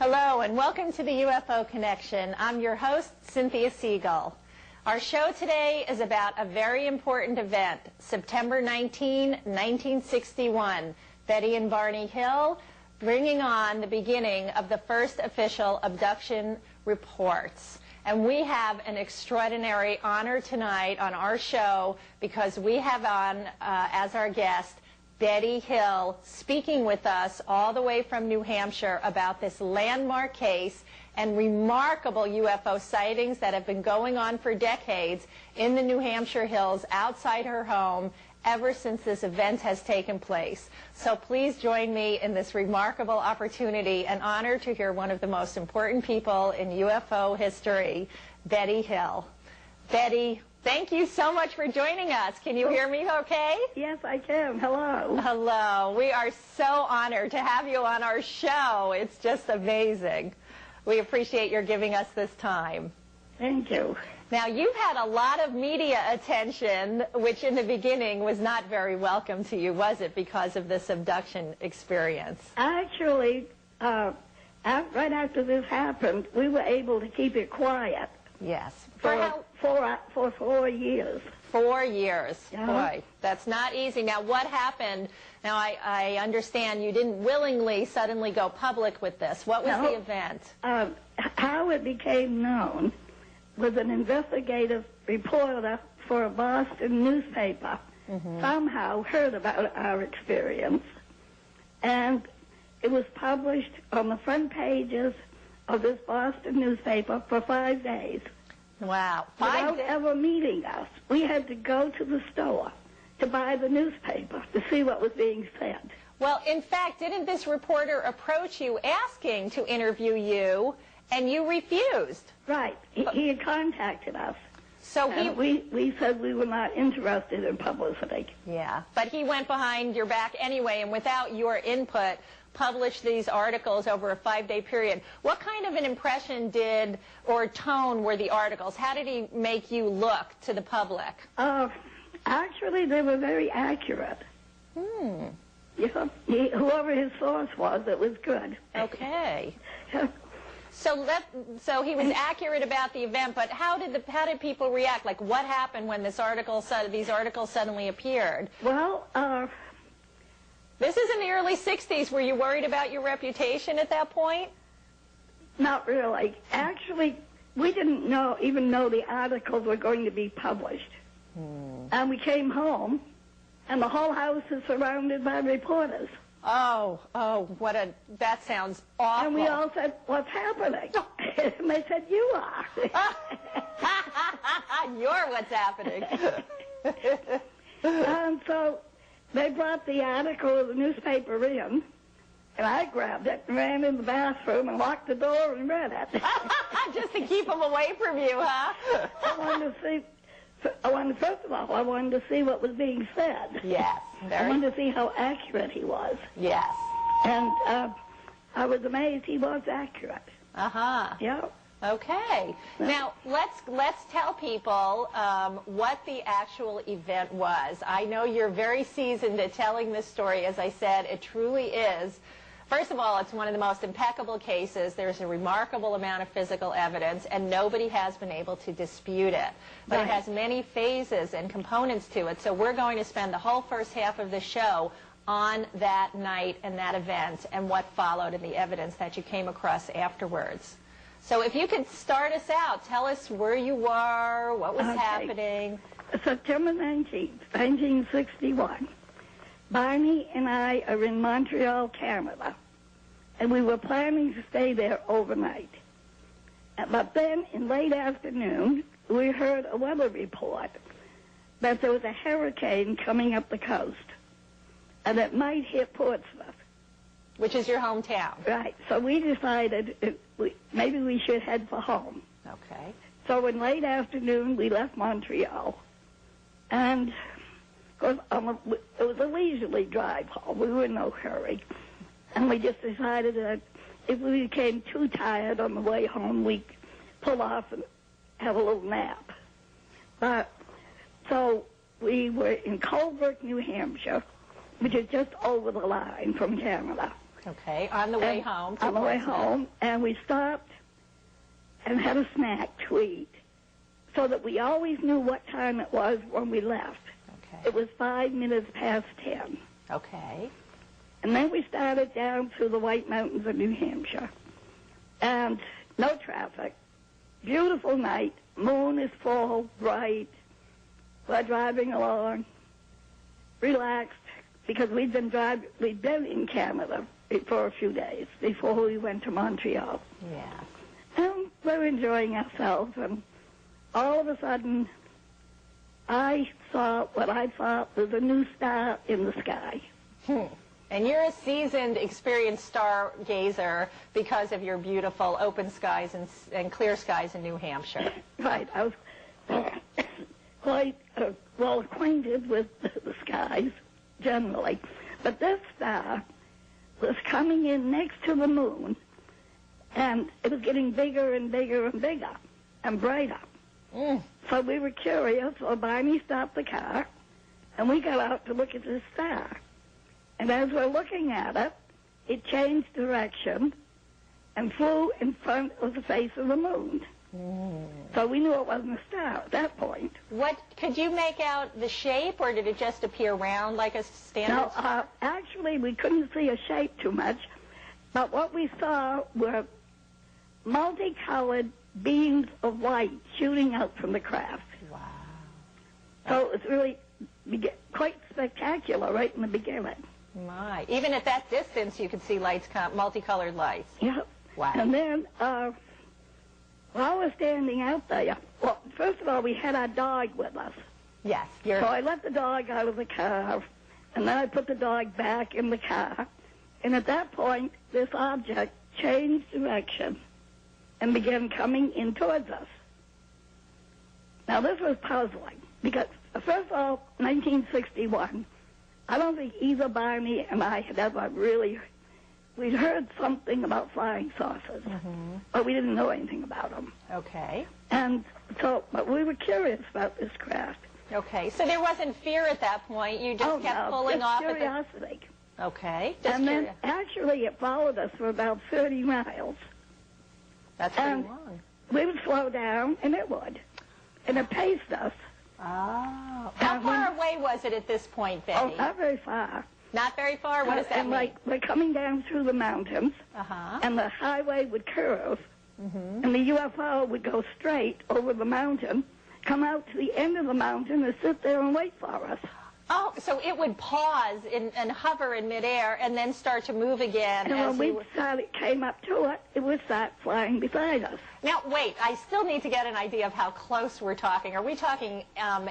Hello and welcome to the UFO Connection. I'm your host, Cynthia Siegel. Our show today is about a very important event, September 19, 1961. Betty and Barney Hill bringing on the beginning of the first official abduction reports. And we have an extraordinary honor tonight on our show because we have on as our guest Betty Hill speaking with us all the way from New Hampshire about this landmark case and remarkable UFO sightings that have been going on for decades in the New Hampshire hills outside her home ever since this event has taken place. So please join me in this remarkable opportunity and honor to hear one of the most important people in UFO history, Betty Hill. Betty, thank you so much for joining us. Can you hear me okay? Yes, I can. Hello. Hello. We are so honored to have you on our show. It's just amazing. We appreciate your giving us this time. Thank you. Now, you've had a lot of media attention, which in the beginning was not very welcome to you, was it, because of this abduction experience? Actually, right after this happened, we were able to keep it quiet. Yes. For 4 years. 4 years. Uh-huh. Boy, that's not easy. Now, what happened? Now, I understand you didn't willingly suddenly go public with this. What was the event? How it became known was an investigative reporter for a Boston newspaper somehow heard about our experience, and it was published on the front pages of this Boston newspaper for 5 days. Wow. Without ever meeting us. We had to go to the store to buy the newspaper to see what was being said. Well, in fact, didn't this reporter approach you asking to interview you, and you refused? Right. He had contacted us. So we said we were not interested in publicity. Yeah, but he went behind your back anyway, and without your input, published these articles over a 5-day period. What kind of an impression or tone were the articles? How did he make you look to the public? Actually, they were very accurate. Yeah, whoever his source was, it was good. Okay. So he was accurate about the event, but how did people react? Like, what happened when these articles suddenly appeared? Well, this is in the early 60s. Were you worried about your reputation at that point? Not really. Actually, we didn't even know the articles were going to be published. And we came home, and the whole house is surrounded by reporters. Oh, that sounds awful. And we all said, "What's happening?" And they said, "You are." You're what's happening. And so they brought the article of the newspaper in, and I grabbed it and ran in the bathroom and locked the door and read it. Just to keep them away from you, huh? First of all, I wanted to see what was being said. Yes. I wanted to see how accurate he was. Yes. And I was amazed he was accurate. Uh-huh. Yeah. Okay. Now, let's tell people what the actual event was. I know you're very seasoned at telling this story. As I said, it truly is. First of all, it's one of the most impeccable cases. There's a remarkable amount of physical evidence, and nobody has been able to dispute it. But It has many phases and components to it, so we're going to spend the whole first half of the show on that night and that event and what followed and the evidence that you came across afterwards. So if you could start us out, tell us where you were, what was happening. September 19th, 1961. Barney and I are in Montreal, Canada, and we were planning to stay there overnight. But then, in late afternoon, we heard a weather report that there was a hurricane coming up the coast, and it might hit Portsmouth. Which is your hometown. Right. So we decided maybe we should head for home. Okay. So in late afternoon, we left Montreal, and it was a leisurely drive home. We were in no hurry. And we just decided that if we became too tired on the way home, we'd pull off and have a little nap. So we were in Colebrook, New Hampshire, which is just over the line from Canada. Okay, on the way home. On the way home, and we stopped and had a snack to eat so that we always knew what time it was when we left. Okay. It was 5 minutes past 10. Okay. And then we started down through the White Mountains of New Hampshire. And no traffic. Beautiful night. Moon is full, bright. We're driving along, relaxed, because we'd been in Canada for a few days before we went to Montreal. Yeah. And we're enjoying ourselves, and all of a sudden, I saw what I thought was a new star in the sky. And you're a seasoned, experienced stargazer because of your beautiful open skies and clear skies in New Hampshire. Right. I was quite well acquainted with the skies generally. But this star was coming in next to the moon, and it was getting bigger and bigger and bigger and brighter. So we were curious, so Barney stopped the car, and we got out to look at this star. And as we're looking at it, it changed direction and flew in front of the face of the moon. So we knew it wasn't a star at that point. Could you make out the shape, or did it just appear round like a standard star? No, actually, we couldn't see a shape too much, but what we saw were multicolored beams of light shooting out from the craft. Wow. So it was really quite spectacular right in the beginning. My. Even at that distance, you could see lights, multicolored lights. Yep. Wow. And then, while we're standing out there, well, first of all, we had our dog with us. Yes. So I let the dog out of the car, and then I put the dog back in the car. And at that point, this object changed direction and began coming in towards us. Now, this was puzzling, because, first of all, 1961, I don't think either Barney and I had ever really... We'd heard something about flying saucers, but we didn't know anything about them. Okay. And so, but we were curious about this craft. Okay, so there wasn't fear at that point. You just kept pulling off. Curiosity. Okay. And then actually it followed us for about 30 miles. That's pretty long. We would slow down, and it would. And it paced us. Oh. How far away was it at this point, Betty? Oh, not very far. Not very far? What does that mean? Like, we're coming down through the mountains, and the highway would curve, and the UFO would go straight over the mountain, come out to the end of the mountain, and sit there and wait for us. Oh, so it would pause and hover in midair and then start to move again. And when it came up to it, it would start flying beside us. Now, wait, I still need to get an idea of how close we're talking. Are we talking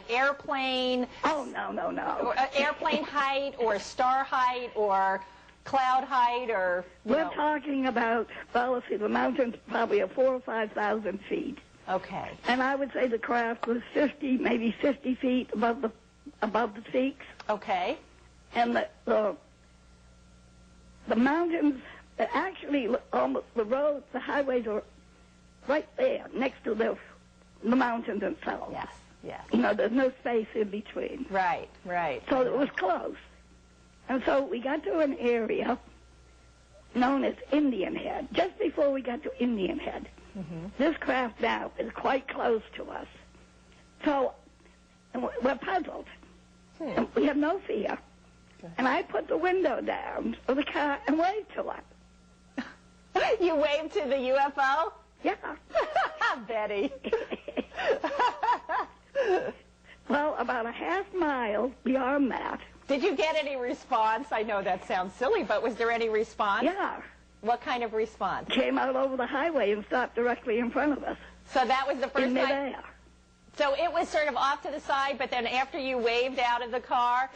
airplane? Oh, no. Or, airplane height or star height or cloud height or... We're talking about, well, let's see, the mountain's probably 4,000 or 5,000 feet. Okay. And I would say the craft was 50, maybe 50 feet above the peaks. Okay. And the mountains, actually, almost the roads, the highways are right there next to the mountains themselves. Yes. You know, there's no space in between. Right. So it was close. And so we got to an area known as Indian Head. Just before we got to Indian Head, this craft now is quite close to us. So we're puzzled. And we have no fear. And I put the window down of the car and waved to it. You waved to the UFO? Yeah. Betty. Well, about a half mile beyond that. Did you get any response? I know that sounds silly, but was there any response? Yeah. What kind of response? Came out over the highway and stopped directly in front of us. So that was the first time? In midair. So it was sort of off to the side, but then after you waved out of the car?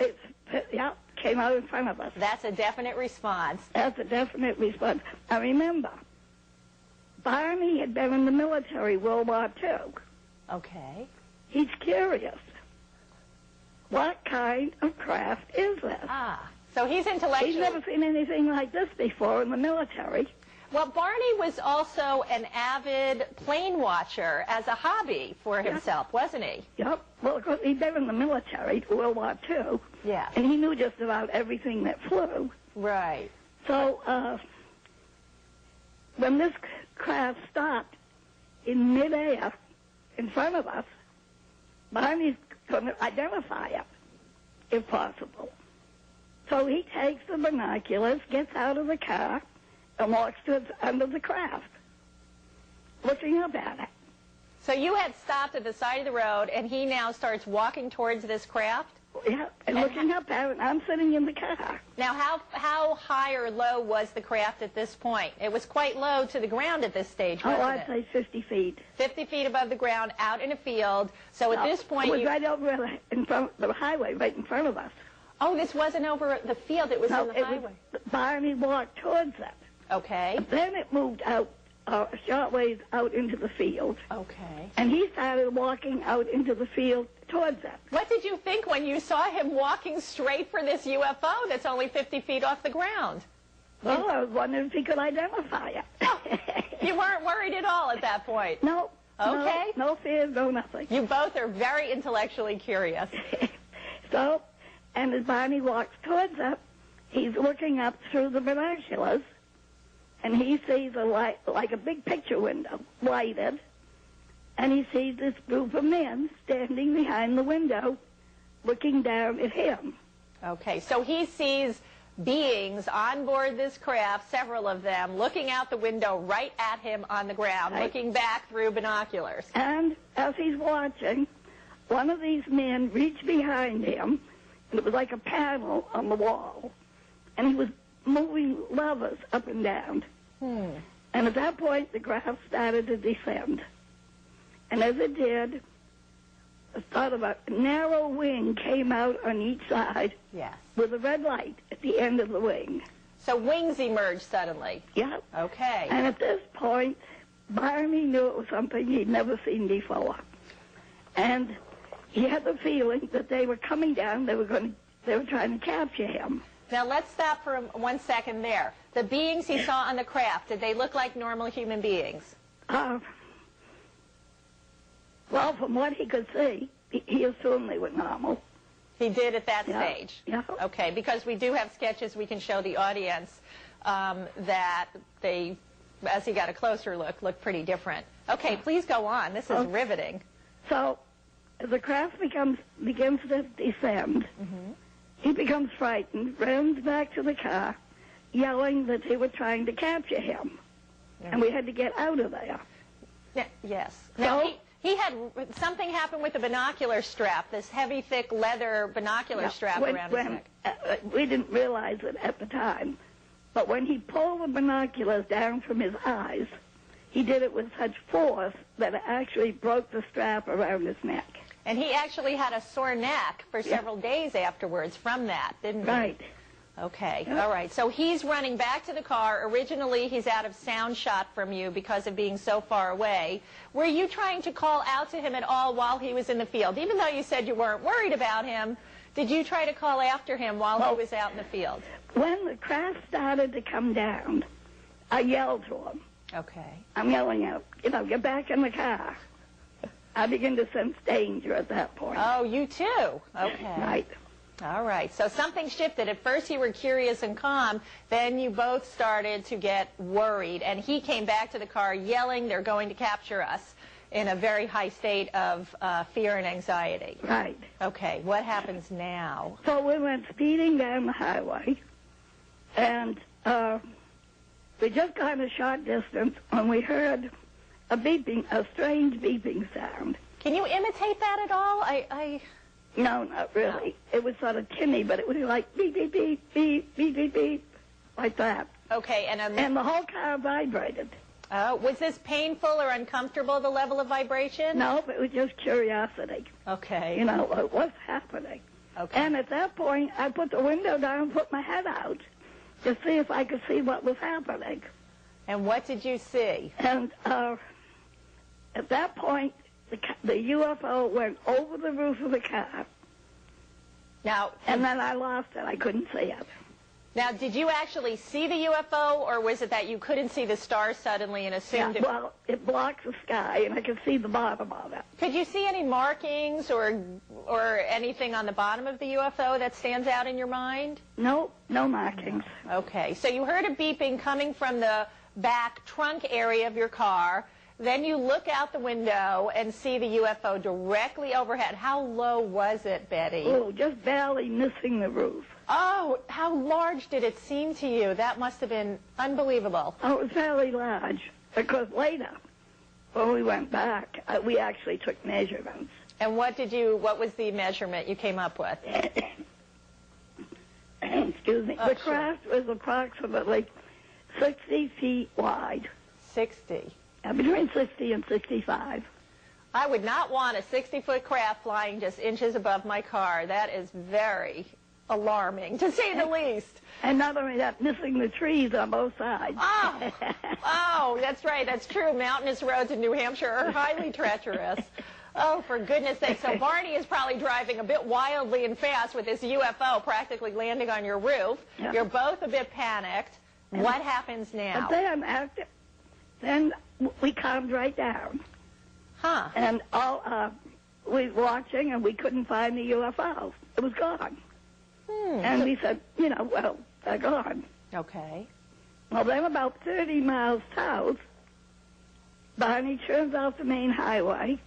Came out in front of us. That's a definite response. That's a definite response. Now remember, Barney had been in the military, World War II. Okay. He's curious. What kind of craft is this? So he's intellectual. He's never seen anything like this before in the military. Well, Barney was also an avid plane watcher as a hobby for himself, wasn't he? Yep. Well, of course, he'd been in the military, World War II. Yeah. And he knew just about everything that flew. Right. So when this craft stopped in midair in front of us, Barney's going to identify it, if possible. So he takes the binoculars, gets out of the car, and walks to under the craft, looking up at it. So you had stopped at the side of the road, and he now starts walking towards this craft? Yeah, and looking up at it, and I'm sitting in the car. Now, how high or low was the craft at this point? It was quite low to the ground at this stage, wasn't I'd say 50 feet. 50 feet above the ground, out in a field. So at this point, it was right over in front of the highway, right in front of us. Oh, this wasn't over the field; it was on the highway. Barney walked towards it. Okay. Then it moved out a short ways out into the field. Okay. And he started walking out into the field towards it. What did you think when you saw him walking straight for this UFO that's only 50 feet off the ground? Well, I was wondering if he could identify it. You weren't worried at all at that point? No. Okay. No fears, no nothing. You both are very intellectually curious. So, and as Barney walks towards it, he's looking up through the binoculars, and he sees a light, like a big picture window, lighted, and he sees this group of men standing behind the window, looking down at him. Okay, so he sees beings on board this craft, several of them, looking out the window right at him on the ground, right, looking back through binoculars. And as he's watching, one of these men reached behind him, and it was like a panel on the wall, and he was moving levers up and down. And at that point, the craft started to descend. And as it did, a sort of a narrow wing came out on each side, yes, with a red light at the end of the wing. So wings emerged suddenly. Yeah. Okay. And at this point, Barney knew it was something he'd never seen before. And he had the feeling that they were coming down, they were trying to capture him. Now let's stop for 1 second there. The beings he saw on the craft, did they look like normal human beings? Well, from what he could see, he assumed they were normal. He did at that stage? Yeah. Okay, because we do have sketches we can show the audience that they, as he got a closer look, looked pretty different. Okay, please go on. This is riveting. So, as the craft begins to descend, he becomes frightened, runs back to the car, yelling that they were trying to capture him. And we had to get out of there. Yes. So, now, he had something happen with the binocular strap, this heavy, thick leather binocular strap around his neck. We didn't realize it at the time, but when he pulled the binoculars down from his eyes, he did it with such force that it actually broke the strap around his neck. And he actually had a sore neck for several days afterwards from that, didn't he? Right. Okay, all right. So he's running back to the car. Originally, he's out of sound shot from you because of being so far away. Were you trying to call out to him at all while he was in the field? Even though you said you weren't worried about him, did you try to call after him while he was out in the field? When the craft started to come down, I yelled to him. Okay. I'm yelling out, get back in the car. I begin to sense danger at that point. Oh, you too? Okay. Right. All right. So something shifted. At first you were curious and calm. Then you both started to get worried. And he came back to the car yelling, they're going to capture us, in a very high state of fear and anxiety. Right. Okay. What happens now? So we went speeding down the highway. And we just got a short distance when we heard a strange beeping sound. Can you imitate that at all? No, not really. No. It was sort of tinny, but it was like beep, beep, beep, beep, beep, beep, beep, like that. Okay, and the whole car vibrated. Was this painful or uncomfortable, the level of vibration? No, it was just curiosity. Okay. What's happening? Okay. And at that point, I put the window down and put my head out to see if I could see what was happening. And what did you see? And at that point, the UFO went over the roof of the car. Now, and then I lost it. I couldn't see it. Now, did you actually see the UFO, or was it that you couldn't see the stars suddenly and assumed it? Well, it blocks the sky, and I could see the bottom of it. Could you see any markings or anything on the bottom of the UFO that stands out in your mind? No markings. Okay, so you heard a beeping coming from the back trunk area of your car. Then you look out the window and see the UFO directly overhead. How low was it, Betty? Oh, just barely missing the roof. Oh, how large did it seem to you? That must have been unbelievable. Oh, it was fairly large, because later, when we went back, we actually took measurements. And what was the measurement you came up with? Excuse me. Oh, the craft was approximately 60 feet wide. 60. Between 60 and 65. I would not want a 60-foot craft flying just inches above my car. That is very alarming, to say the least. And not only that, missing the trees on both sides. Oh, that's right. That's true. Mountainous roads in New Hampshire are highly treacherous. Oh, for goodness sake. So Barney is probably driving a bit wildly and fast with this UFO practically landing on your roof. Yep. You're both a bit panicked. What happens now? But then we calmed right down. Huh. And we were watching, and we couldn't find the UFO. It was gone. And we said, well, they're gone. Okay. Well, then about 30 miles south, Barney turns off the main highway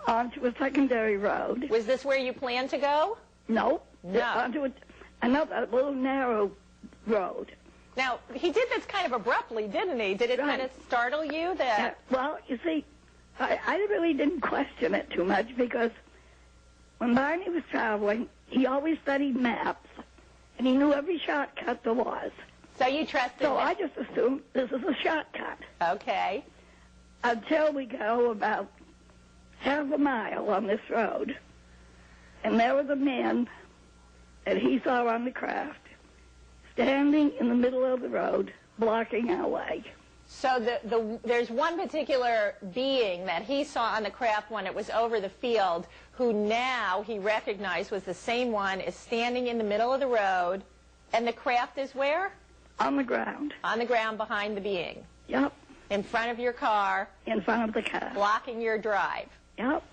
onto a secondary road. Was this where you planned to go? No. No. Onto another little narrow road. Now, he did this kind of abruptly, didn't he? Did it kind of startle you that... Well, you see, I really didn't question it too much, because when Barney was traveling, he always studied maps, and he knew every shortcut there was. So you trusted So I just assumed this is a shortcut. Okay. Until we go about half a mile on this road, and there was a man that he saw on the craft standing in the middle of the road, blocking our way. So there's one particular being that he saw on the craft when it was over the field, who now he recognized was the same one, is standing in the middle of the road, and the craft is where? On the ground. On the ground behind the being. Yep. In front of your car. In front of the car. Blocking your drive. Yep.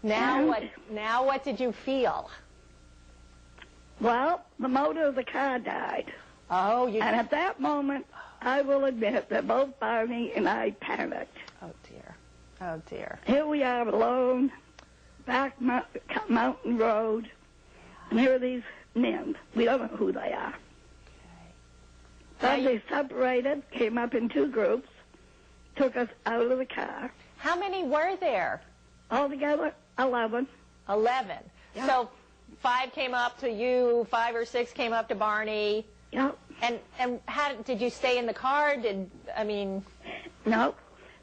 Now what did you feel? Well, the motor of the car died. Oh, and at that moment, I will admit that both Barney and I panicked. Oh, dear. Oh, dear. Here we are alone, back mountain road, and here are these men. We don't know who they are. Okay. Then they separated, came up in two groups, took us out of the car. How many were there? Altogether, 11. 11. Yep. So 5 came up to you, 5 or 6 came up to Barney. Yep. And how did you stay in the car? No.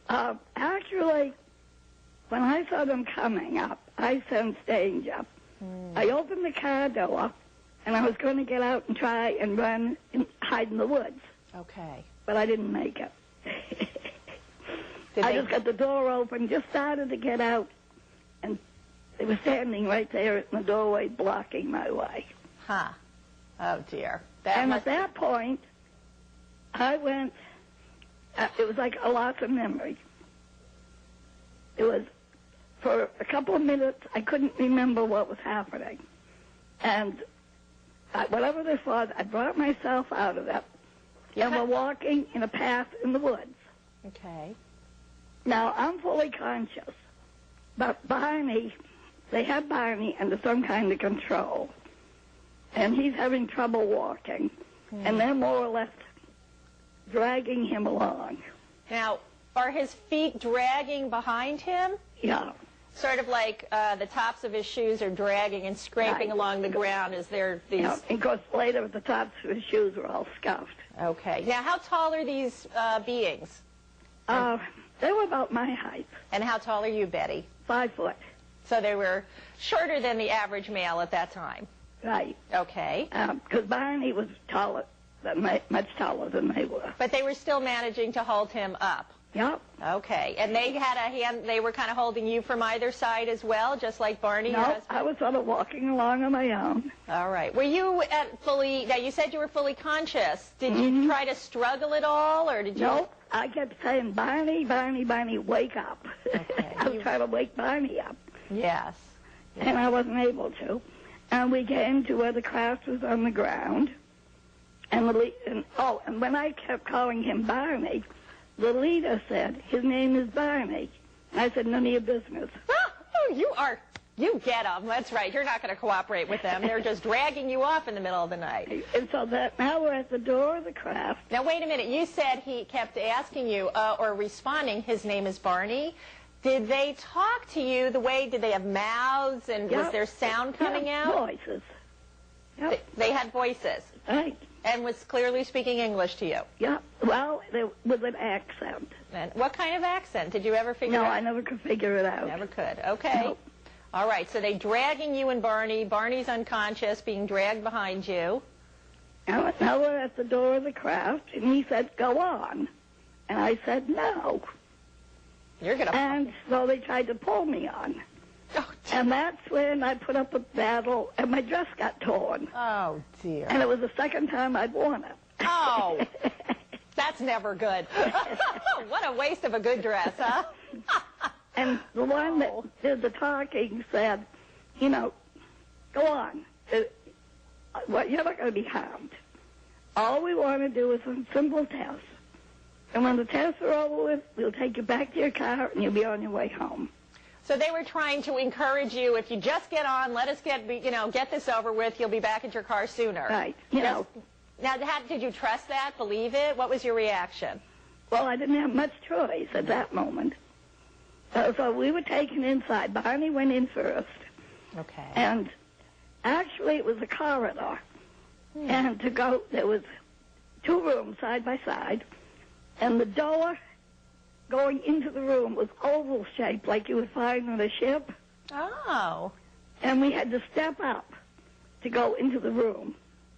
Actually, when I saw them coming up, I sensed danger. I opened the car door, and I was going to get out and try and run and hide in the woods. Okay. But I didn't make it. I just got the door open, just started to get out, and they were standing right there in the doorway blocking my way. Huh. Oh, dear. At that point, I went, it was like a loss of memory. It was, for a couple of minutes, I couldn't remember what was happening. And whatever this was, I brought myself out of it. And we're walking in a path in the woods. Okay. Now, I'm fully conscious, but Barney, they have Barney under some kind of control. And he's having trouble walking. And they're more or less dragging him along. Now, are his feet dragging behind him? Yeah. Sort of like the tops of his shoes are dragging and scraping along the ground as they're these... Yeah, and of course, later the tops of his shoes were all scuffed. Okay. Now, how tall are these beings? They were about my height. And how tall are you, Betty? 5 foot. So they were shorter than the average male at that time? Right. Okay. Because Barney was taller, but much taller than they were. But they were still managing to hold him up. Yep. Okay. And they had a hand, they were kind of holding you from either side as well, just like Barney, your No, husband? I was sort of walking along on my own. All right. Were you now you said you were fully conscious. Did you try to struggle at all, or did you? No, I kept saying, Barney, Barney, Barney, wake up. Okay. I was trying to wake Barney up. Yes. And I wasn't able to. And we came to where the craft was on the ground. And and when I kept calling him Barney, the leader said, his name is Barney. I said, none of your business. Oh, you get them. That's right. You're not going to cooperate with them. They're just dragging you off in the middle of the night. And so now we're at the door of the craft. Now, wait a minute. You said he kept asking you or responding, his name is Barney. Did they talk to you the way, did they have mouths and was there sound coming out? Voices. Yep. They had voices. Right. And was clearly speaking English to you? Yeah, well, with an accent. And what kind of accent? Did you ever figure out? No, I never could figure it out. Never could. Okay. No. All right, so they dragging you and Barney. Barney's unconscious, being dragged behind you. Now we're at the door of the craft, and he said, go on. And I said, no. You're going to... And so they tried to pull me on. Oh, And that's when I put up a battle, and my dress got torn. oh, dear. And it was the second time I'd worn it. Oh, that's never good. What a waste of a good dress, huh? And the one that did the talking said, you know, go on. Well, you're not going to be harmed. All we want to do is some simple tests. And when the tests are over with, we'll take you back to your car, and you'll be on your way home. So they were trying to encourage you, if you just get on, let us get this over with, you'll be back at your car sooner. Right. You know. Now, did you trust that, believe it? What was your reaction? Well, I didn't have much choice at that moment. So we were taken inside. Barney went in first. Okay. And actually it was a corridor. And there was 2 rooms side by side. And the door going into the room was oval shaped like you would find on a ship. Oh. And we had to step up to go into the room.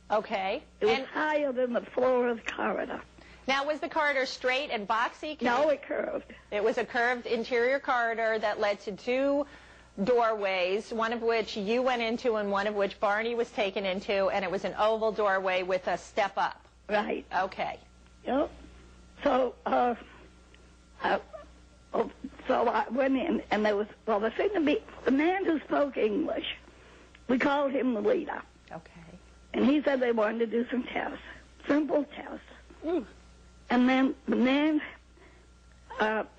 Okay. It was higher than the floor of the corridor. Now, was the corridor straight and boxy? No, it curved. It was a curved interior corridor that led to 2 doorways, one of which you went into and one of which Barney was taken into, and it was an oval doorway with a step up. Right. Okay. Yep. So, so I went in, and there was, the man who spoke English, we called him the leader. Okay. And he said they wanted to do some tests, simple tests. And then the man,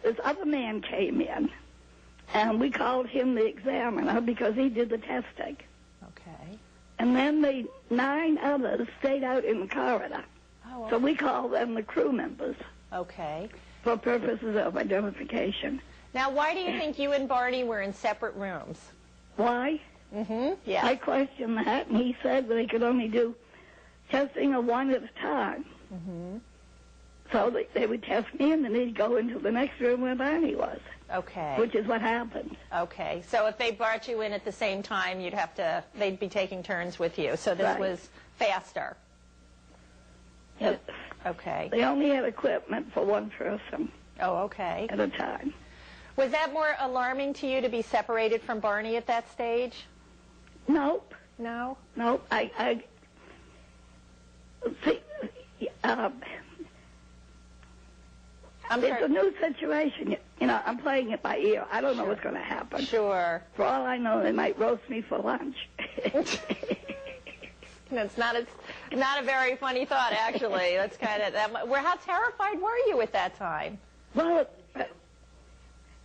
this other man came in, and we called him the examiner because he did the testing. Okay. And then the 9 others stayed out in the corridor. Oh, So we called them the crew members. Okay. For purposes of identification. Now, why do you think you and Barney were in separate rooms? Why? Yeah. I questioned that, and he said they could only do testing of 1 at a time. So they would test me, and then they'd go into the next room where Barney was. Okay. Which is what happened. Okay. So if they brought you in at the same time, they'd be taking turns with you. So this was faster. Yes. Okay. They only had equipment for 1 person. Oh, okay. At a time. Was that more alarming to you to be separated from Barney at that stage? Nope. No? Nope. See, it's a new situation. You know, I'm playing it by ear. I don't know what's going to happen. Sure. For all I know, they might roast me for lunch. It's not a very funny thought, actually. That's kind of how terrified were you at that time? Well,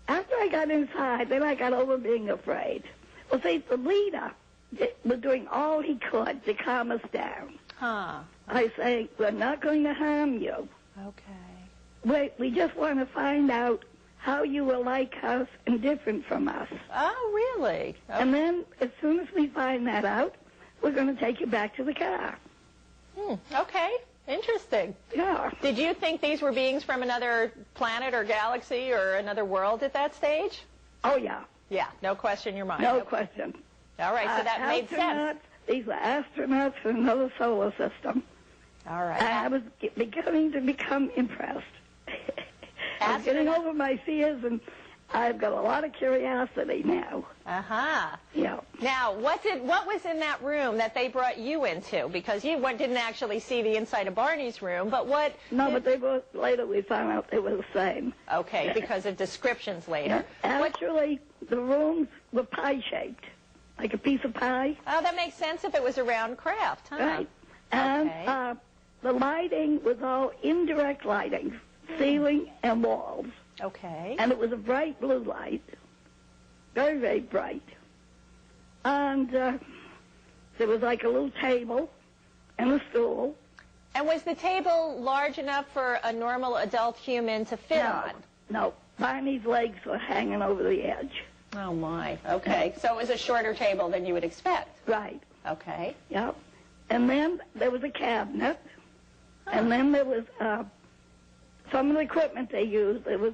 after I got inside, then I got over being afraid. Well, see, the leader was doing all he could to calm us down. Huh. I say, we're not going to harm you. Okay. We just want to find out how you were like us and different from us. Oh, really? Okay. And then, as soon as we find that out, we're going to take you back to the car. Okay. Interesting. Yeah. Did you think these were beings from another planet or galaxy or another world at that stage? Oh, yeah. Yeah, no question in your mind. No question. All right, so that made sense. These were astronauts from another solar system. All right. I was beginning to become impressed. I was getting over my fears, and I've got a lot of curiosity now. Uh-huh. Yeah. Now, what was in that room that they brought you into? Because you didn't actually see the inside of Barney's room, but what... No, but later we found out they were the same. Okay, because of descriptions later. Yeah. Actually, the rooms were pie-shaped, like a piece of pie. Oh, that makes sense if it was a round craft, huh? Right. And okay. The lighting was all indirect lighting, ceiling and walls. Okay. And it was a bright blue light, very, very bright. And there was like a little table and a stool. And was the table large enough for a normal adult human to fit on? No. Barney's legs were hanging over the edge. Oh, my. Okay. So it was a shorter table than you would expect. Right. Okay. Yep. And then there was a cabinet. Huh. And then there was some of the equipment they used. It was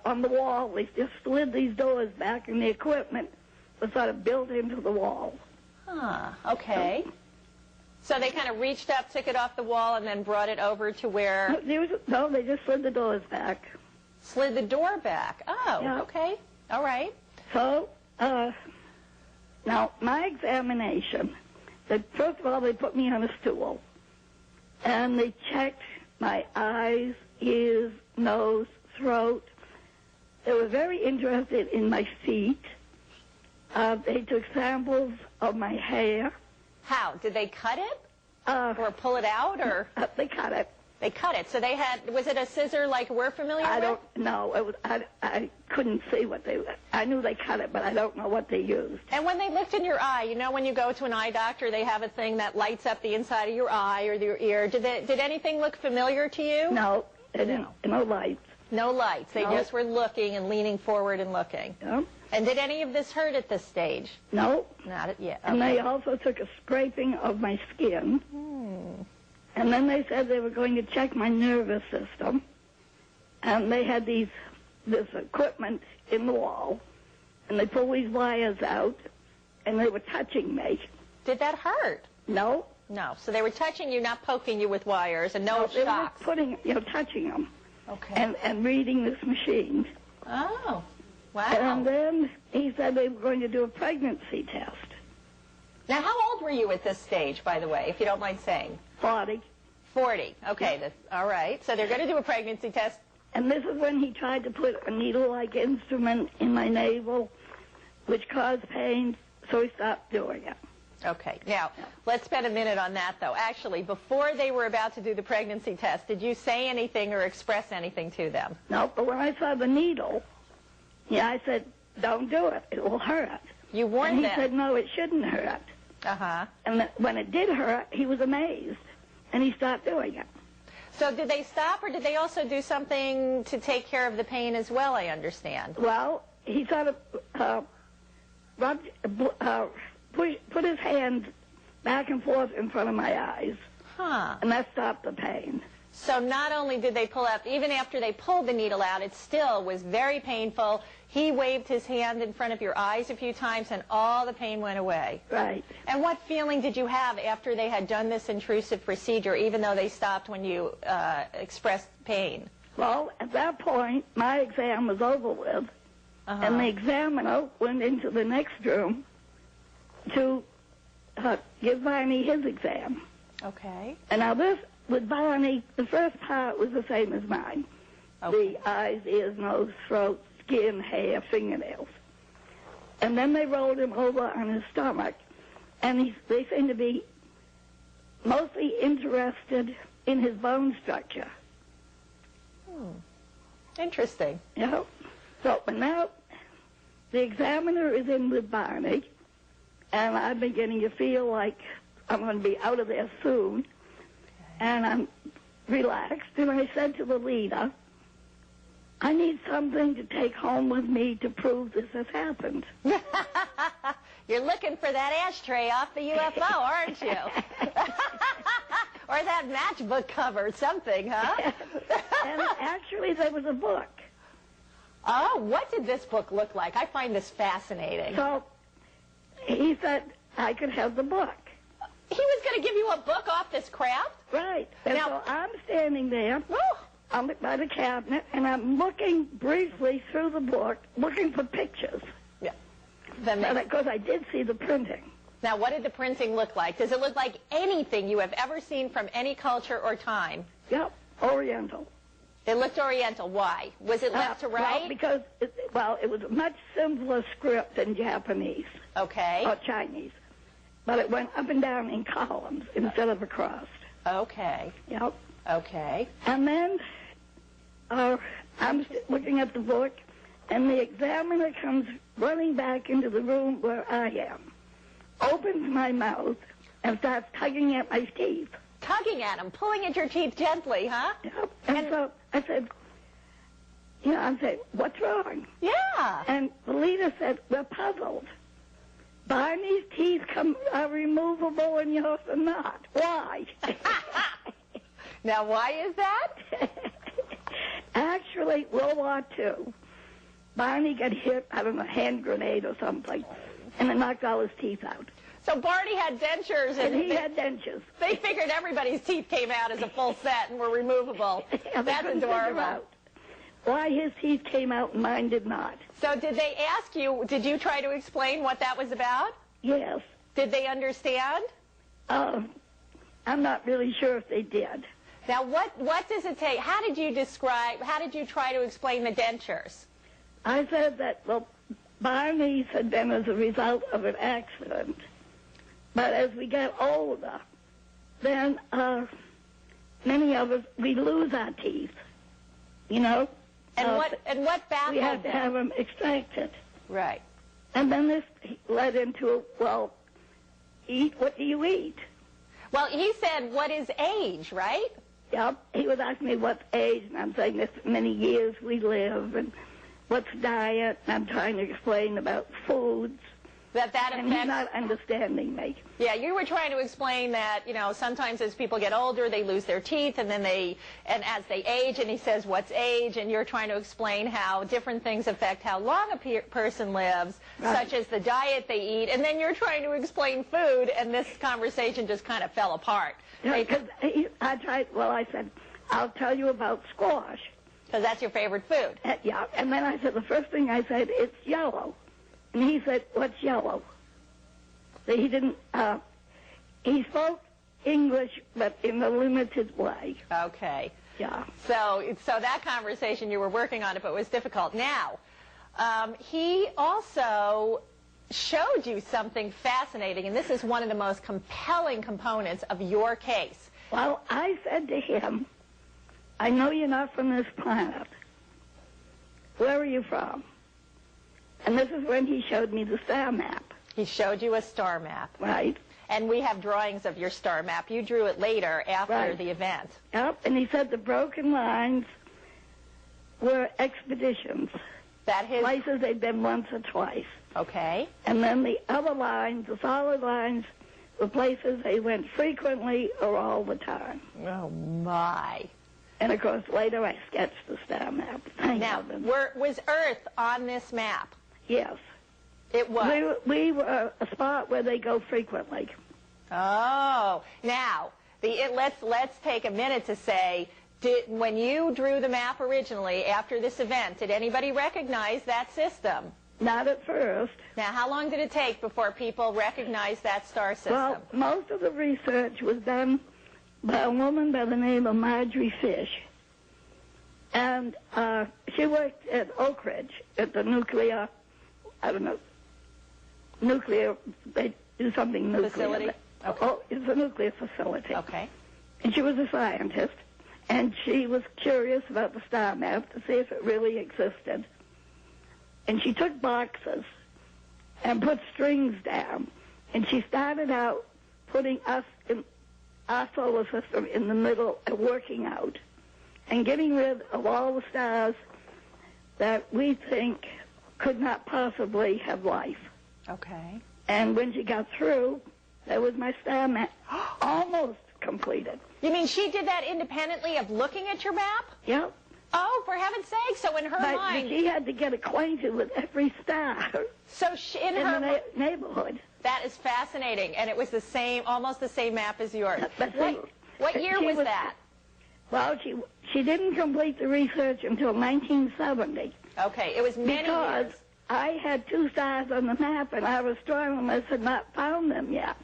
on the wall. They just slid these doors back, and the equipment was sort of built into the wall. Huh. Okay. So they kind of reached up, took it off the wall, and then brought it over to where... No, they just slid the doors back. Slid the door back. Oh, yeah. Okay. All right. So, now, my examination, first of all, they put me on a stool, and they checked my eyes, ears, nose, throat. They were very interested in my feet. They took samples of my hair. How? Did they cut it? Or pull it out? Or they cut it. They cut it. So they had, was it a scissor like we're familiar with? I don't know. I couldn't see what they, I knew they cut it, but I don't know what they used. And when they looked in your eye, you know when you go to an eye doctor, they have a thing that lights up the inside of your eye or your ear. Did anything look familiar to you? No. No lights. No lights. They just were looking and leaning forward and looking. Yeah. And did any of this hurt at this stage? No. Not yet. Okay. And they also took a scraping of my skin. And then they said they were going to check my nervous system. And they had this equipment in the wall. And they pulled these wires out. And they were touching me. Did that hurt? No. No. So they were touching you, not poking you with wires, and no shocks. They were touching them. Okay. And reading this machine. Oh. Wow. And then he said they were going to do a pregnancy test. Now, how old were you at this stage, by the way, if you don't mind saying? 40. 40. Okay. Yeah. All right. So they're going to do a pregnancy test. And this is when he tried to put a needle-like instrument in my navel, which caused pain, so he stopped doing it. Okay. Now, let's spend a minute on that, though. Actually, before they were about to do the pregnancy test, did you say anything or express anything to them? No, but when I saw the needle, I said, don't do it. It will hurt. You warned them. And he said, no, it shouldn't hurt. Uh-huh. And when it did hurt, he was amazed, and he stopped doing it. So did they stop, or did they also do something to take care of the pain as well, I understand? Well, he sort of put his hand back and forth in front of my eyes. Huh. And that stopped the pain. So not only did they pull out, even after they pulled the needle out, it still was very painful. He waved his hand in front of your eyes a few times, and all the pain went away. Right. And what feeling did you have after they had done this intrusive procedure, even though they stopped when you expressed pain? Well, at that point, my exam was over with, and the examiner went into the next room to give Barney his exam. Okay. And now this, with Barney, the first part was the same as mine. Okay. The eyes, ears, nose, throat, skin, hair, fingernails. And then they rolled him over on his stomach, and they seemed to be mostly interested in his bone structure. Interesting. Yeah. So, but now the examiner is in with Barney, and I'm beginning to feel like I'm going to be out of there soon. Okay. And I'm relaxed, and I said to the leader, I need something to take home with me to prove this has happened. You're looking for that ashtray off the UFO, aren't you? Or that matchbook cover, something, huh? And actually, there was a book. Oh, what did this book look like? I find this fascinating. So he said I could have the book. He was going to give you a book off this craft? Right. And Now- so I'm standing there by the cabinet, and I'm looking briefly through the book, looking for pictures. Yeah. Because I did see the printing. Now, what did the printing look like? Does it look like anything you have ever seen from any culture or time? Yep, Oriental. It looked Oriental. Why? Was it left to right? Well, because, it was a much simpler script than Japanese Okay. or Chinese. But it went up and down in columns instead of across. Okay. Yep. Okay. And then I'm looking at the book, and the examiner comes running back into the room where I am, opens my mouth, and starts tugging at my teeth. Tugging at him, pulling at your teeth gently, huh? Yep. And so I said, what's wrong? Yeah. And the leader said, we're puzzled. Barney's teeth are removable and yours are not. Why? Now, why is that? Actually, World War II, Barney got hit, I don't know, hand grenade or something, and it knocked all his teeth out. So Barney had dentures, And he had dentures. they figured everybody's teeth came out as a full set and were removable. And they That's couldn't figure adorable. out why his teeth came out and mine did not. So did they ask you, did you try to explain what that was about? Yes. Did they understand? I'm not really sure if they did. Now, what does it take? How did you try to explain the dentures? I said that, Barney's had been as a result of an accident. But as we get older, then many of us, we lose our teeth, you know? And what baffled We have to them? have them extracted. Right. And then this led into, eat, what do you eat? Well, he said, what is age, right? Yep. He would ask me what's age, and I'm saying this many years we live, and what's diet, and I'm trying to explain about foods. That And he's affects... not understanding me. Yeah, you were trying to explain that, sometimes as people get older, they lose their teeth, and as they age, and he says, what's age? And you're trying to explain how different things affect how long a person lives, Right. such as the diet they eat, and then you're trying to explain food, and this conversation just kind of fell apart. Because I said, I'll tell you about squash. Because that's your favorite food. Yeah, and then I said, the first thing I said, it's yellow. And he said, what's yellow? So he didn't, he spoke English, but in a limited way. Okay. Yeah. So that conversation, you were working on it, but it was difficult. Now, he also showed you something fascinating, and this is one of the most compelling components of your case. Well, I said to him, I know you're not from this planet. Where are you from? And this is when he showed me the star map. He showed you a star map. Right. And we have drawings of your star map. You drew it later after Right. the event. Yep, and he said the broken lines were expeditions, That his... places they'd been once or twice. Okay. And then the other lines, the solid lines, were places they went frequently or all the time. Oh, my. And, of course, later I sketched the star map. Thank Now, heaven. was Earth on this map? Yes. It was. We were a spot where they go frequently. Oh. Now, let's take a minute to say, when you drew the map originally after this event, did anybody recognize that system? Not at first. Now, how long did it take before people recognized that star system? Well, most of the research was done by a woman by the name of Marjorie Fish. And she worked at Oak Ridge at the nuclear, they do something nuclear. Facility? Okay. Oh, it's a nuclear facility. Okay. And she was a scientist, and she was curious about the star map to see if it really existed. And she took boxes and put strings down, and she started out putting us in our solar system in the middle and working out and getting rid of all the stars that we think could not possibly have life. Okay. And when she got through, that was my star map almost completed. You mean she did that independently of looking at your map? Yep. Oh, for heaven's sake. So in her But mind... she had to get acquainted with every star So in in her the neighborhood. That is fascinating, and it was the same, almost the same map as yours. But What year was that? Well, she didn't complete the research until 1970. Okay, it was many because years. I had 2 stars on the map, and our astronomers had not found them yet.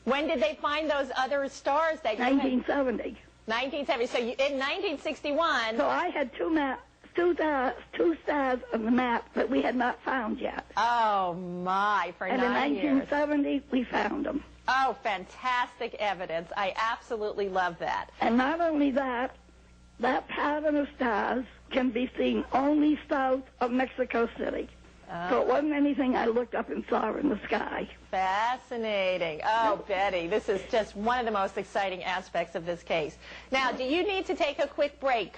When did they find those other stars that you 1970. had? 1970. So in 1961. So I had 2 stars on the map that we had not found yet. Oh my! For and 9 in years. 1970, we found them. Oh, fantastic evidence! I absolutely love that. And not only that, that pattern of stars can be seen only south of Mexico City. So it wasn't anything I looked up and saw in the sky. Fascinating. Oh, Betty, this is just one of the most exciting aspects of this case. Now, do you need to take a quick break?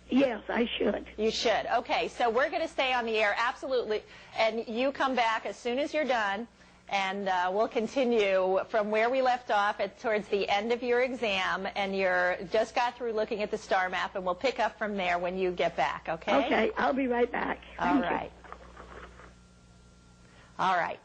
Yes, I should. You should. Okay, so we're going to stay on the air, absolutely, and you come back as soon as you're done, and we'll continue from where we left off towards the end of your exam, and you're just got through looking at the star map, and we'll pick up from there when you get back, okay? Okay, I'll be right back. All right. All right.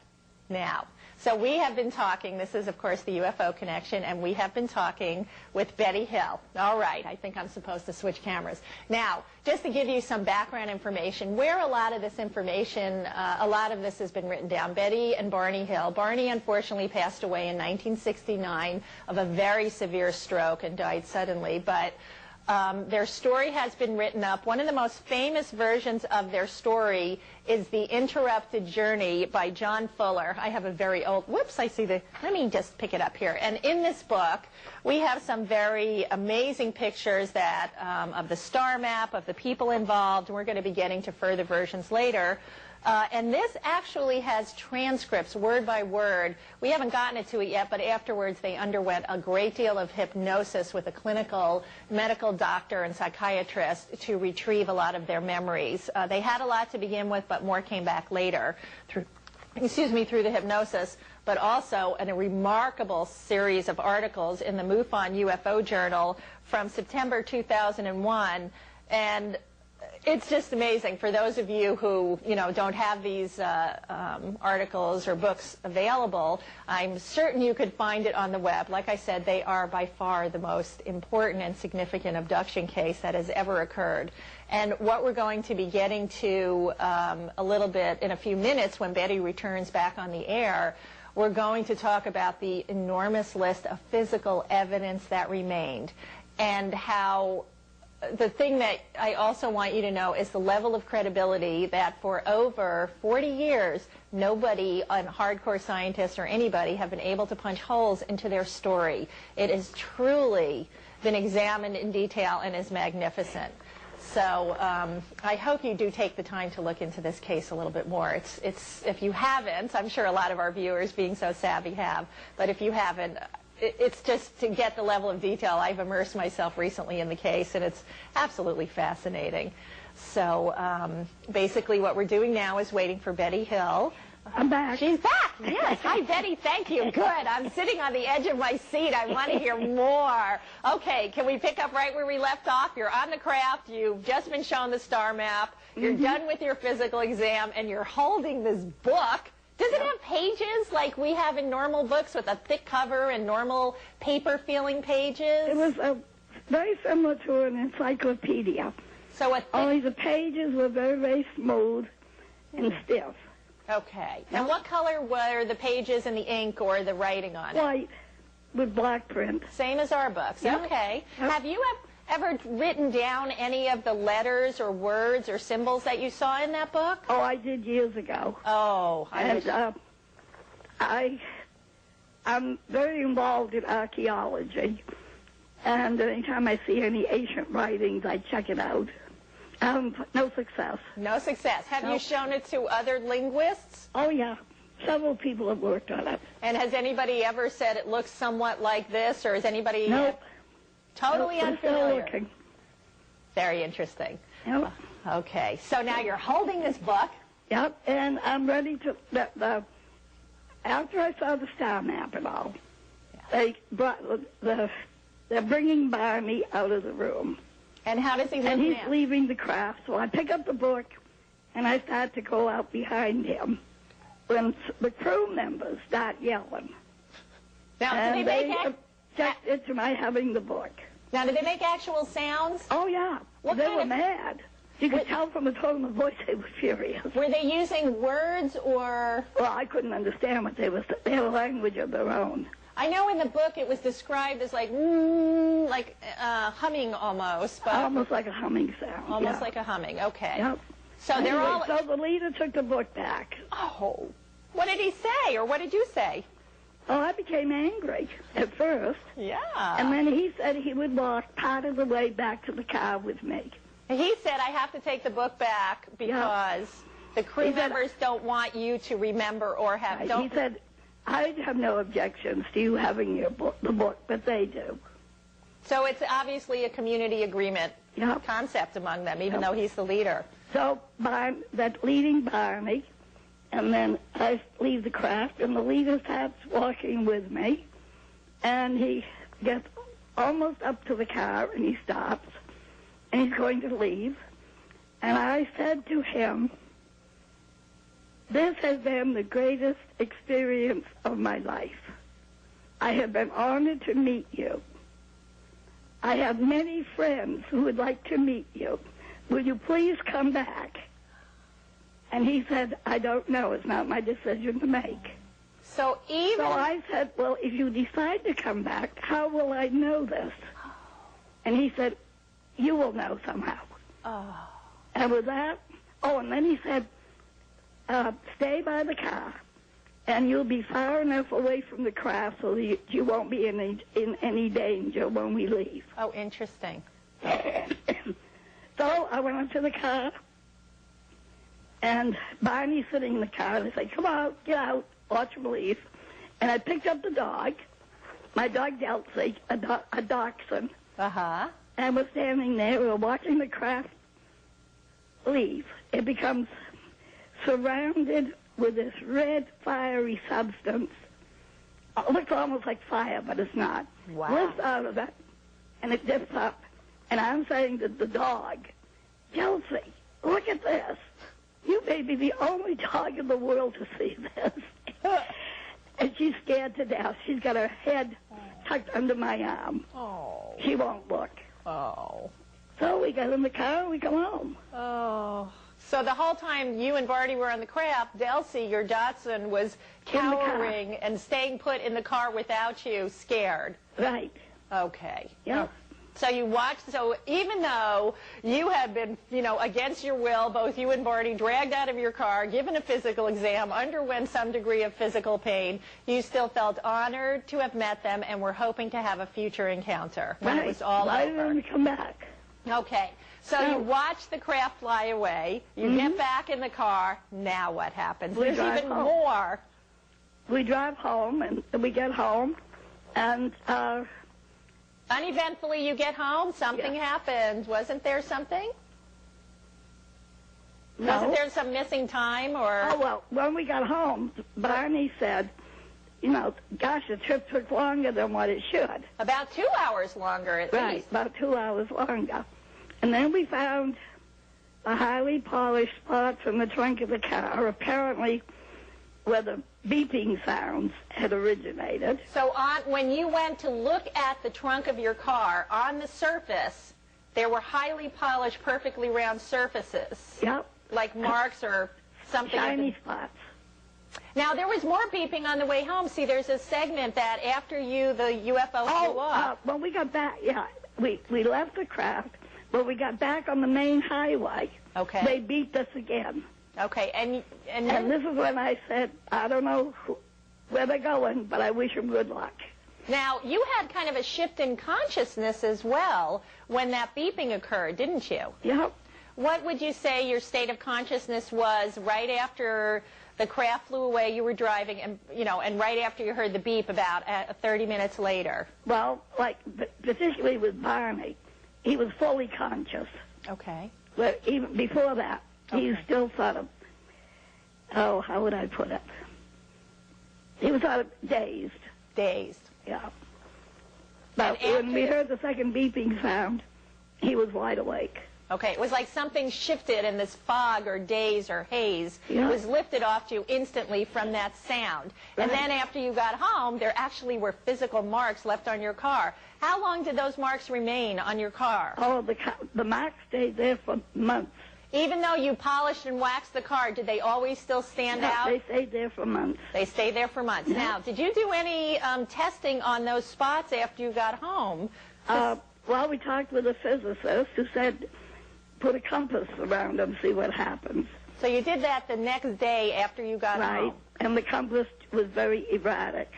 Now, so we have been talking, this is, of course, the UFO Connection, and we have been talking with Betty Hill. All right, I think I'm supposed to switch cameras. Now, just to give you some background information, where a lot of this information, a lot of this has been written down, Betty and Barney Hill. Barney, unfortunately, passed away in 1969 of a very severe stroke and died suddenly, but their story has been written up. One of the most famous versions of their story is The Interrupted Journey by John Fuller. I have a very old, whoops, I see let me just pick it up here. And in this book, we have some very amazing pictures that, of the star map, of the people involved, and we're going to be getting to further versions later. And this actually has transcripts, word by word. We haven't gotten to it yet, but afterwards they underwent a great deal of hypnosis with a clinical medical doctor and psychiatrist to retrieve a lot of their memories. They had a lot to begin with, but more came back later through the hypnosis, but also in a remarkable series of articles in the MUFON UFO Journal from September 2001. And it's just amazing for those of you who, don't have these articles or books available. I'm certain you could find it on the web. Like I said, they are by far the most important and significant abduction case that has ever occurred. And what we're going to be getting to a little bit in a few minutes when Betty returns back on the air, we're going to talk about the enormous list of physical evidence that remained and how the thing that I also want you to know is the level of credibility that for over 40 years, nobody, hardcore scientists or anybody, have been able to punch holes into their story. It has truly been examined in detail and is magnificent. So I hope you do take the time to look into this case a little bit more. It's if you haven't, I'm sure a lot of our viewers, being so savvy, have, but if you haven't, it's just to get the level of detail. I've immersed myself recently in the case, and it's absolutely fascinating. So basically what we're doing now is waiting for Betty Hill. I'm back. She's back. Yes. Hi, Betty. Thank you. Good. I'm sitting on the edge of my seat. I want to hear more. Okay. Can we pick up right where we left off? You're on the craft. You've just been shown the star map. You're done with your physical exam, and you're holding this book. Does it have pages like we have in normal books with a thick cover and normal paper-feeling pages? It was very similar to an encyclopedia. So only the pages were very, very smooth and stiff. Okay. And what color were the pages and the ink or the writing on it? White with black print. Same as our books. Yeah. Okay. Yep. Have you ever written down any of the letters or words or symbols that you saw in that book? Oh, I did years ago. Oh. I'm very involved in archaeology, and anytime I see any ancient writings, I check it out. No success. No success. Have you shown it to other linguists? Oh, yeah. Several people have worked on it. And has anybody ever said it looks somewhat like this, or is anybody... Nope. Totally unfamiliar. Still looking. Very interesting. Yep. Okay, so now you're holding this book. Yep, and I'm ready to... After I saw the star map and all, they brought they're bringing Barney out of the room. And how does he look And he's now? leaving the craft, so I pick up the book, and I start to go out behind him. when the crew members start yelling. Now, And did they they make objected to my having the book. Now, did they make actual sounds? Oh, yeah. What They kind were of- mad. You could tell from the tone of the voice they were furious. Were they using words or... Well, I couldn't understand what they were. They had a language of their own. I know in the book it was described as like humming almost, but Almost like a humming sound. almost yeah. like a humming. Okay. Yep. So they're Anyway, all. So the leader took the book back. Oh, what did he say, or what did you say? Oh, I became angry at first. Yeah. And then he said he would walk part of the way back to the car with me. He said, I have to take the book back because the crew He said- members don't want you to remember or have. He Don't. said, I have no objections to you having your book, the book, but they do. So it's obviously a community agreement Yep. concept among them, even Yep. though he's the leader. So that leading Barney, and then I leave the craft, and the leader starts walking with me, and he gets almost up to the car, and he stops, and he's going to leave. And I said to him, this has been the greatest experience of my life. I have been honored to meet you. I have many friends who would like to meet you. Will you please come back? And he said, I don't know. It's not my decision to make. So even. So I said, well, if you decide to come back, how will I know this? And he said, you will know somehow. Oh. And with that, and then he said, stay by the car, and you'll be far enough away from the craft so that you won't be in any danger when we leave. Oh, interesting. So I went up to the car, and Barney's sitting in the car, and I said, come on, get out, watch him leave. And I picked up the dog, my dog Delcy, a dachshund, Uh-huh. and was standing there. We were watching the craft leave. It becomes surrounded with this red, fiery substance. It looks almost like fire, but it's not. Wow. Lifts out of it, and it dips up. And I'm saying to the dog, Chelsea, look at this. You may be the only dog in the world to see this. And she's scared to death. She's got her head tucked under my arm. Oh. She won't look. Oh. So we got in the car and we come home. Oh. So the whole time you and Barney were on the craft, Delcy, your Dachshund, was In the car. cowering and staying put in the car without you, scared. Right. Okay. Yeah. So you watched, so even though you had been, against your will, both you and Barney dragged out of your car, given a physical exam, underwent some degree of physical pain, you still felt honored to have met them and were hoping to have a future encounter when Right. it was all Why over. didn't we come back? Okay. So No. you watch the craft fly away, you get back in the car, now what happens? We There's drive even home. more. We drive home, and we get home, and Uneventfully you get home, something Yeah. happened. Wasn't there something? no. Wasn't there some missing time or? Oh, well, when we got home, Barney said, gosh, the trip took longer than what it should. About 2 hours longer at Right, least. about 2 hours longer. And then we found the highly polished spots in the trunk of the car, apparently where the beeping sounds had originated. So when you went to look at the trunk of your car, on the surface, there were highly polished, perfectly round surfaces, Yep, like marks or something. shiny spots. Now, there was more beeping on the way home. See, there's a segment that after the UFO flew off. When we got back, we left the craft. When we got back on the main highway, Okay. they beeped us again. Okay, and And then, this is when I said, I don't know where they're going, but I wish them good luck. now, you had kind of a shift in consciousness as well when that beeping occurred, didn't you? Yep. What would you say your state of consciousness was right after the craft flew away, you were driving, and right after you heard the beep about 30 minutes later? Well, particularly with Barney, he was fully conscious. Okay. But even before that, he was still sort of, how would I put it? He was sort of dazed. Dazed. Yeah. But And when we after- heard the second beeping sound, he was wide awake. Okay, it was like something shifted and this fog or daze or haze was lifted off you instantly from that sound. And then after you got home, there actually were physical marks left on your car. How long did those marks remain on your car? Oh, the marks stayed there for months. Even though you polished and waxed the car, did they always still stand out? They stayed there for months. They stayed there for months. Yeah. Now, did you do any testing on those spots after you got home? Well, we talked with a physicist who said, put a compass around them, see what happens. So you did that the next day after you got home? Right, and the compass was very erratic.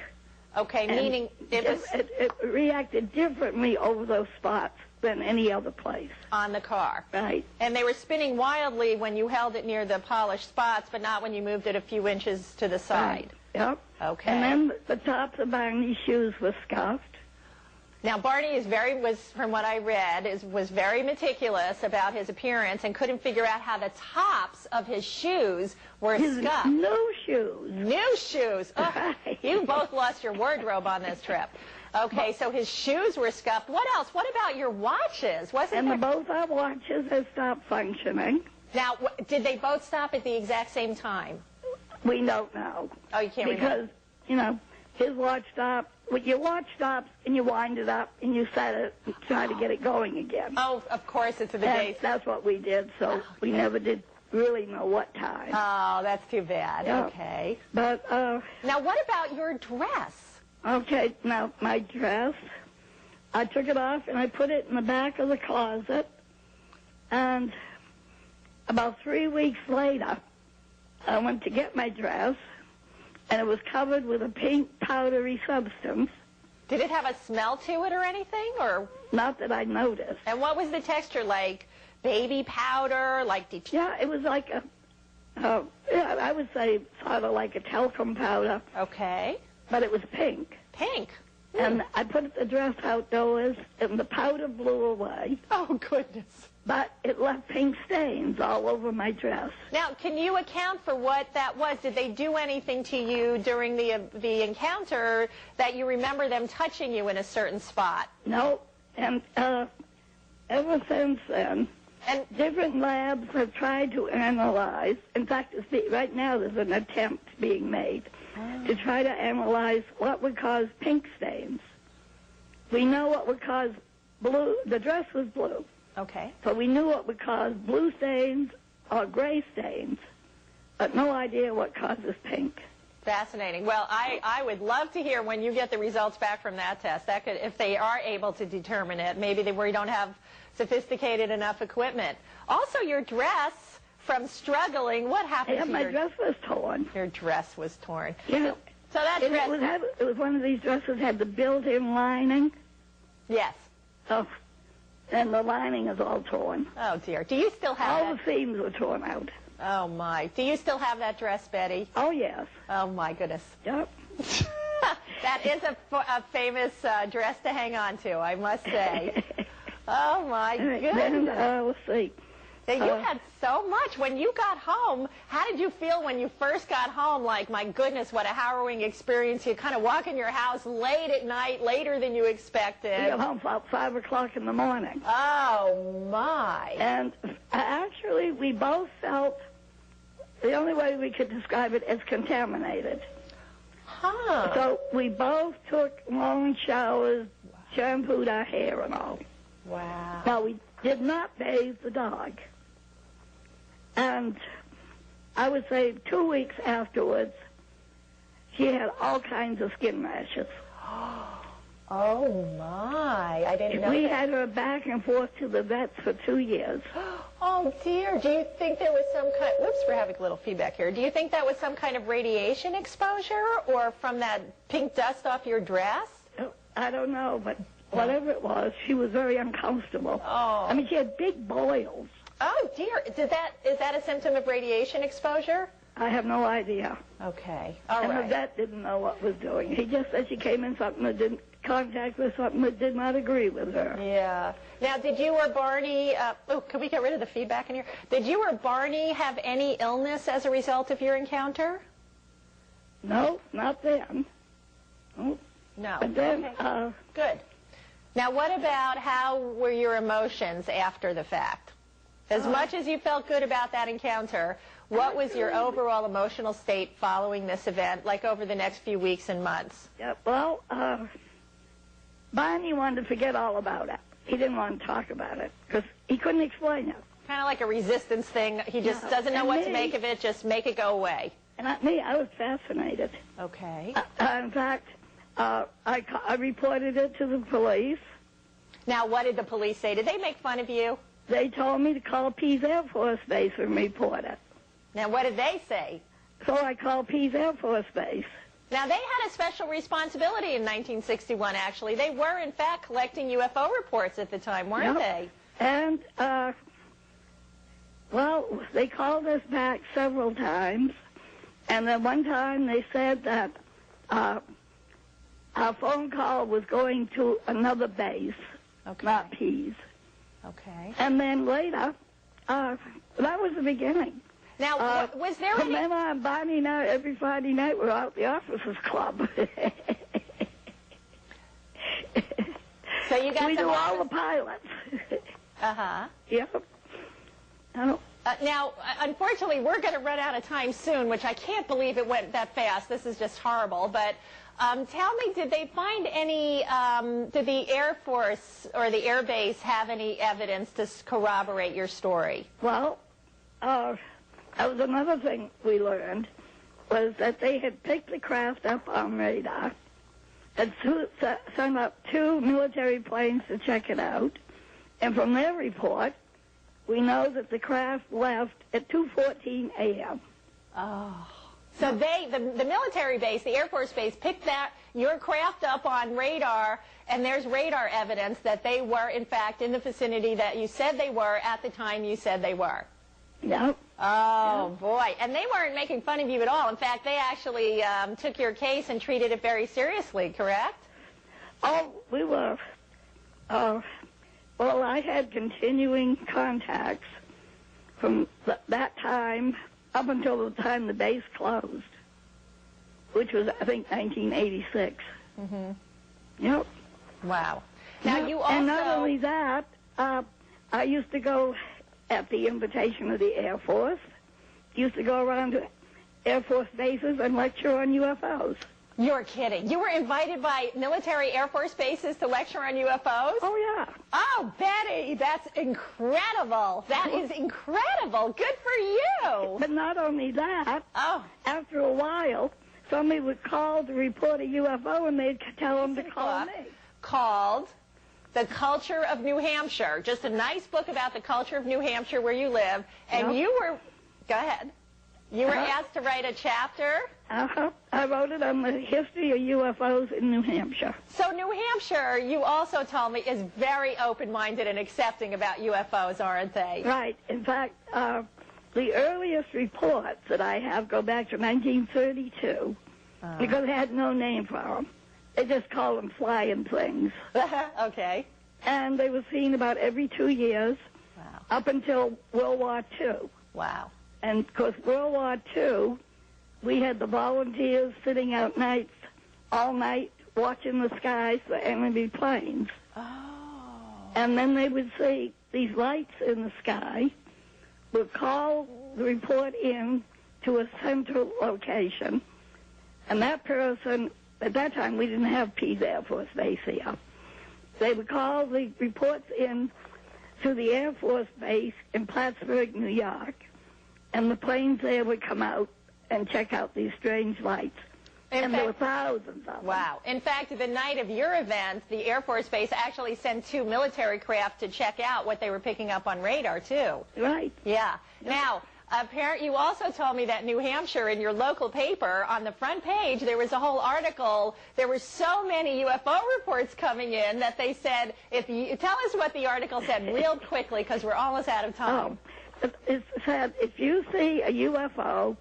Okay, And meaning it reacted differently over those spots than any other place. On the car. Right. And they were spinning wildly when you held it near the polished spots, but not when you moved it a few inches to the side. Right. Yep. Okay. And then the tops of Barney's shoes were scuffed. Now, Barney from what I read, was very meticulous about his appearance and couldn't figure out how the tops of his shoes were scuffed. New shoes. New shoes. Oh, Right. You both lost your wardrobe on this trip. Okay, so his shoes were scuffed. What else? What about your watches? Both our watches had stopped functioning. Now, did they both stop at the exact same time? We don't know. Oh, you can't remember. Because, his watch stopped. Well, your watch stops, and you wind it up, and you set it and try to get it going again. Oh, of course, it's the days. That's what we did, so we never did really know what time. Oh, that's too bad. Yeah. Okay. But, now, what about your dress? okay, now, my dress, I took it off, and I put it in the back of the closet, and about 3 weeks later, I went to get my dress, and it was covered with a pink powdery substance. Did it have a smell to it or anything, or? Not that I noticed. And what was the texture like? Baby powder, like Yeah, it was like I would say sort of like a talcum powder. Okay. But it was pink. Pink. And I put the dress outdoors, and the powder blew away. Oh, goodness. But it left pink stains all over my dress. Now, can you account for what that was? Did they do anything to you during the encounter that you remember them touching you in a certain spot? No. And ever since then, and different labs have tried to analyze. In fact, right now there's an attempt being made to try to analyze what would cause pink stains. We know what would cause blue. The dress was blue. Okay. So we knew what would cause blue stains or gray stains, but no idea what causes pink. Fascinating. Well, I would love to hear when you get the results back from that test. That could, if they are able to determine it, maybe we don't have sophisticated enough equipment. Also, your dress, from struggling, what happened to my dress was torn. Your dress was torn. Yeah. So that dress... It was one of these dresses had the built-in lining. Yes. Oh, and the lining is all torn. Oh, dear. Do you still have all the seams were torn out. Oh, my. Do you still have that dress, Betty? Oh, yes. Oh, my goodness. Yep. That is a famous dress to hang on to, I must say. Oh, my goodness. Then, let's see. You had so much. When you got home, how did you feel when you first got home? Like, my goodness, what a harrowing experience. You kind of walk in your house late at night, later than you expected. We got home about 5 o'clock in the morning. Oh, my. And actually, we both felt, the only way we could describe it, as contaminated. Huh. So we both took long showers, shampooed our hair and all. Wow. Now, we did not bathe the dog. And I would say 2 weeks afterwards, she had all kinds of skin rashes. Oh, my. I didn't know We that. had her back and forth to the vets for 2 years. Oh, dear. Do you think there was some kind... Whoops, we're having a little feedback here. Do you think that was some kind of radiation exposure or from that pink dust off your dress? I don't know, but whatever it was, she was very uncomfortable. Oh. I mean, she had big boils. Oh, dear. Is that a symptom of radiation exposure? I have no idea. Okay. All and right. the vet didn't know what was doing. He just said she came in something that didn't contact with something that did not agree with her. Yeah. Now, did you or Barney... can we get rid of the feedback in here? Did you or Barney have any illness as a result of your encounter? No, not then. No. No. But then, Good. Now, what about how were your emotions after the fact? As much as you felt good about that encounter, what was your overall emotional state following this event, like over the next few weeks and months? Yeah, well, Barney wanted to forget all about it. He didn't want to talk about it because he couldn't explain it. Kind of like a resistance thing. He just doesn't know what to make of it. Just make it go away. And I was fascinated. Okay. In fact, I reported it to the police. Now, what did the police say? Did they make fun of you? They told me to call Pease Air Force Base and report it. Now, what did they say? So I called Pease Air Force Base. Now, they had a special responsibility in 1961, actually. They were, in fact, collecting UFO reports at the time, weren't they? And, well, they called us back several times. And then one time they said that our phone call was going to another base, not Pease. Okay. And then later, that was the beginning. Now, was there any... From then on, Bonnie and I, every Friday night, we're out at the officers' club. So you got we do all the pilots. Uh-huh. Yep. Now, unfortunately, we're going to run out of time soon, which I can't believe it went that fast. This is just horrible. But tell me, did they find any, did the Air Force or the Air Base have any evidence to corroborate your story? Well, that was another thing we learned, was that they had picked the craft up on radar, had sent up 2 military planes to check it out, and from their report, we know that the craft left at 2:14 a.m. Oh. So the military base, the Air Force Base, picked your craft up on radar, and there's radar evidence that they were, in fact, in the vicinity that you said they were at the time you said they were. Yep. Oh, boy. And they weren't making fun of you at all. In fact, they actually took your case and treated it very seriously, correct? Oh, we were. Well, I had continuing contacts from that time up until the time the base closed, which was, I think, 1986. Mm-hmm. Yep. Wow. Now, you also... And not only that, I used to go at the invitation of the Air Force, used to go around to Air Force bases and lecture on UFOs. You're kidding. You were invited by military Air Force bases to lecture on UFOs? Oh, yeah. Oh, Betty, that's incredible. That is incredible. Good for you. But not only that, after a while, somebody would call to report a UFO, and they'd tell them to call me. Called The Culture of New Hampshire. Just a nice book about the culture of New Hampshire where you live. And you were, go ahead, you were asked to write a chapter? I wrote it on the history of UFOs in New Hampshire. So New Hampshire, you also told me, is very open-minded and accepting about UFOs, aren't they? Right. In fact, the earliest reports that I have go back to 1932, because they had no name for them. They just called them flying things. Okay. And they were seen about every 2 years, up until World War II. Wow. And because World War II, we had the volunteers sitting out nights, all night, watching the skies for enemy planes. Oh. And then they would see these lights in the sky, would call the report in to a central location, and that person, at that time we didn't have Pease Air Force Base here, they would call the reports in to the Air Force Base in Plattsburgh, New York, and the planes there would come out and check out these strange lights. And there were thousands of them. Wow. In fact, the night of your event, the Air Force Base actually sent 2 military craft to check out what they were picking up on radar, too. Right. Yeah. Now, apparently, you also told me that New Hampshire, in your local paper, on the front page, there was a whole article. There were so many UFO reports coming in that they said, tell us what the article said real quickly, because we're almost out of time. It said, if you see a UFO,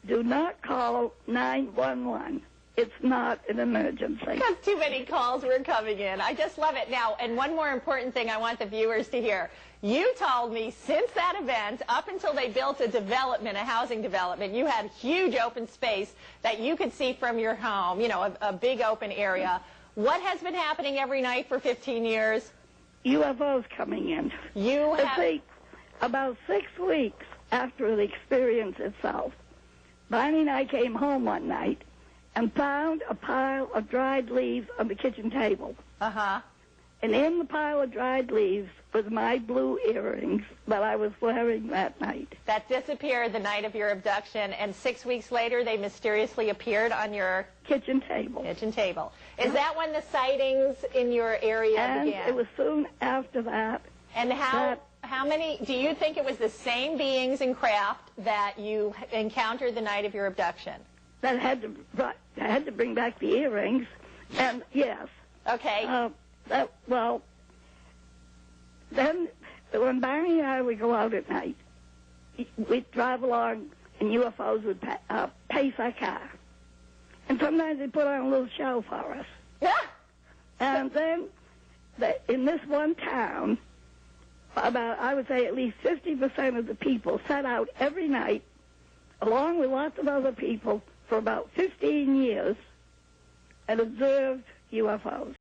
do not call 911. It's not an emergency. Because too many calls were coming in. I just love it. Now, and one more important thing I want the viewers to hear. You told me since that event, up until they built a housing development, you had huge open space that you could see from your home, a big open area. What has been happening every night for 15 years? UFOs coming in. You have... See, about 6 weeks after the experience itself, Barney and I came home one night and found a pile of dried leaves on the kitchen table. Uh-huh. And in the pile of dried leaves was my blue earrings that I was wearing that night. That disappeared the night of your abduction, and 6 weeks later they mysteriously appeared on your kitchen table. Kitchen table. Is that when the sightings in your area began? And it was soon after that. And how many, do you think it was the same beings in Kraft that you encountered the night of your abduction? That I had to bring back the earrings, and yes. Okay. Well, then when Barney and I would go out at night, we'd drive along and UFOs would pace our car. And sometimes they'd put on a little show for us. Yeah. And then in this one town, about, I would say at least 50% of the people set out every night, along with lots of other people, for about 15 years and observed UFOs.